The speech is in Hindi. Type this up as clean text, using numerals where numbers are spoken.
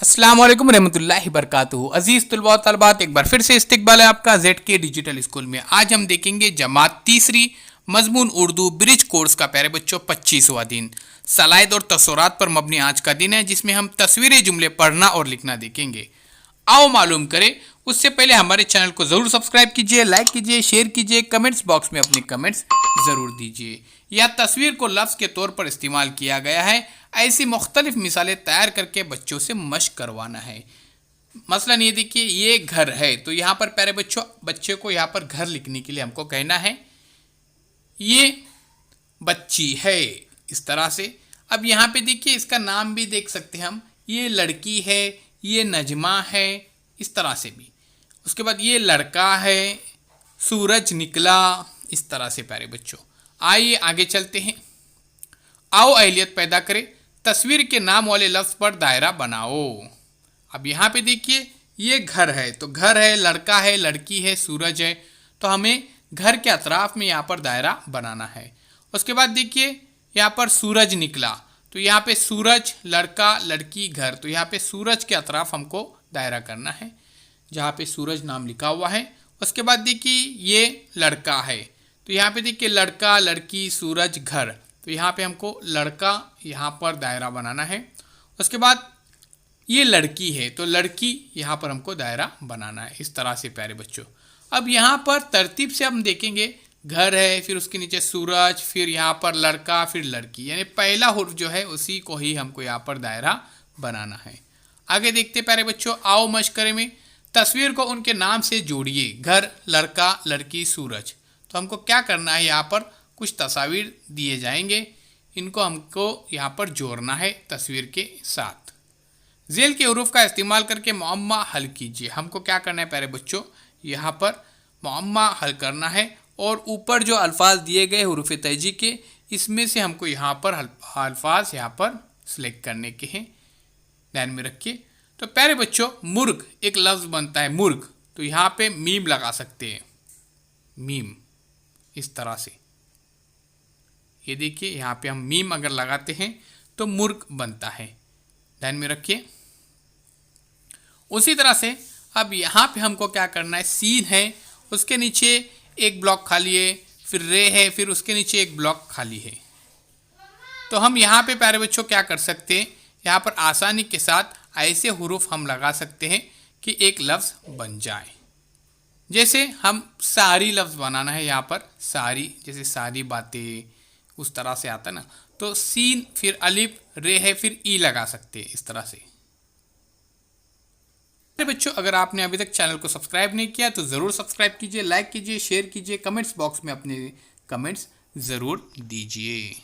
अस्सलाम वालेकुम रहमतुल्लाहि बरकातुहू। अजीज तलबा व तलबात, एक बार फिर से इस्तकबाल है आपका जेड के डिजिटल स्कूल में। आज हम देखेंगे जमात तीसरी मजमून उर्दू ब्रिज कोर्स का प्यारे बच्चों 25वां दिन। सलाइद और तस्वीरात पर मबनी आज का दिन है जिसमें हम तस्वीरें जुमले पढ़ना और लिखना देखेंगे। आओ मालूम करें। उससे पहले हमारे चैनल को ज़रूर सब्सक्राइब कीजिए, लाइक कीजिए, शेयर कीजिए, कमेंट्स बॉक्स में अपने कमेंट्स ज़रूर दीजिए। यह तस्वीर को लफ्ज़ के तौर पर इस्तेमाल किया गया है। ऐसी मुख्तलिफ मिसालें तैयार करके बच्चों से मशक करवाना है। मसलन ये देखिए, ये घर है, तो यहाँ पर प्यारे बच्चों बच्चे को यहाँ पर घर लिखने के लिए हमको कहना है ये बच्ची है, इस तरह से। अब यहाँ पे देखिए, इसका नाम भी देख सकते हैं हम, ये लड़की है, ये नजमा है, इस तरह से भी। उसके बाद ये लड़का है, सूरज निकला, इस तरह से प्यारे बच्चों। आइए आगे चलते हैं। आओ अहलियत पैदा करें। तस्वीर के नाम वाले लफ्ज़ पर दायरा बनाओ। अब यहाँ पे देखिए, ये घर है, तो घर है, लड़का है, लड़की है, सूरज है, तो हमें घर के अतराफ में यहाँ पर दायरा बनाना है। उसके बाद देखिए, यहाँ पर सूरज निकला, तो यहाँ पे सूरज, लड़का, लड़की, घर, तो यहाँ पे सूरज के अतराफ हमको दायरा करना है जहाँ पे सूरज नाम लिखा हुआ है। उसके बाद देखिए, ये लड़का है, तो यहाँ पे देखिए लड़का, लड़की, सूरज, घर, तो यहाँ पे हमको लड़का यहाँ पर दायरा बनाना है। उसके बाद ये लड़की है, तो लड़की यहाँ पर हमको दायरा बनाना है, इस तरह से प्यारे बच्चों। अब यहाँ पर तरतीब से हम देखेंगे, घर है, फिर उसके नीचे सूरज, फिर यहाँ पर लड़का, फिर लड़की, यानी पहला हुर्फ जो है उसी को ही हमको यहाँ पर दायरा बनाना है। आगे देखते प्यारे बच्चों, आओ मशकरे में। तस्वीर को उनके नाम से जोड़िए, घर, लड़का, लड़की, सूरज। तो हमको क्या करना है, यहाँ पर कुछ तस्वीर दिए जाएंगे, इनको हमको यहाँ पर जोड़ना है तस्वीर के साथ। झेल के हुरूफ का इस्तेमाल करके मुअम्मा हल कीजिए। हमको क्या करना है प्यारे बच्चों, यहाँ पर मुअम्मा हल करना है, और ऊपर जो अल्फाज दिए गए हुरूफ तहजी के, इसमें से हमको यहाँ पर अल्फाज यहाँ पर सिलेक्ट करने के हैं, ध्यान में रखिए। तो प्यारे बच्चों, मुर्ग एक लफ्ज़ बनता है, मुर्ग, तो यहाँ पे मीम लगा सकते हैं, मीम, इस तरह से। ये देखिए, यहाँ पे हम मीम अगर लगाते हैं तो मुर्ग बनता है, ध्यान में रखिए। उसी तरह से अब यहाँ पे हमको क्या करना है, सीन है, उसके नीचे एक ब्लॉक खाली है, फिर रे है, फिर उसके नीचे एक ब्लॉक खाली है। तो हम यहाँ पे प्यारे बच्चों क्या कर सकते हैं, यहाँ पर आसानी के साथ ऐसे हुरूफ हम लगा सकते हैं कि एक लफ्ज़ बन जाए। जैसे हम सारी लफ्ज़ बनाना है, यहाँ पर सारी, जैसे सारी बातें, उस तरह से आता है ना, तो सीन, फिर अलिफ, रे है, फिर ई लगा सकते हैं, इस तरह से। बच्चों, अगर आपने अभी तक चैनल को सब्सक्राइब नहीं किया तो ज़रूर सब्सक्राइब कीजिए, लाइक कीजिए, शेयर कीजिए, कमेंट्स बॉक्स में अपने कमेंट्स ज़रूर दीजिए।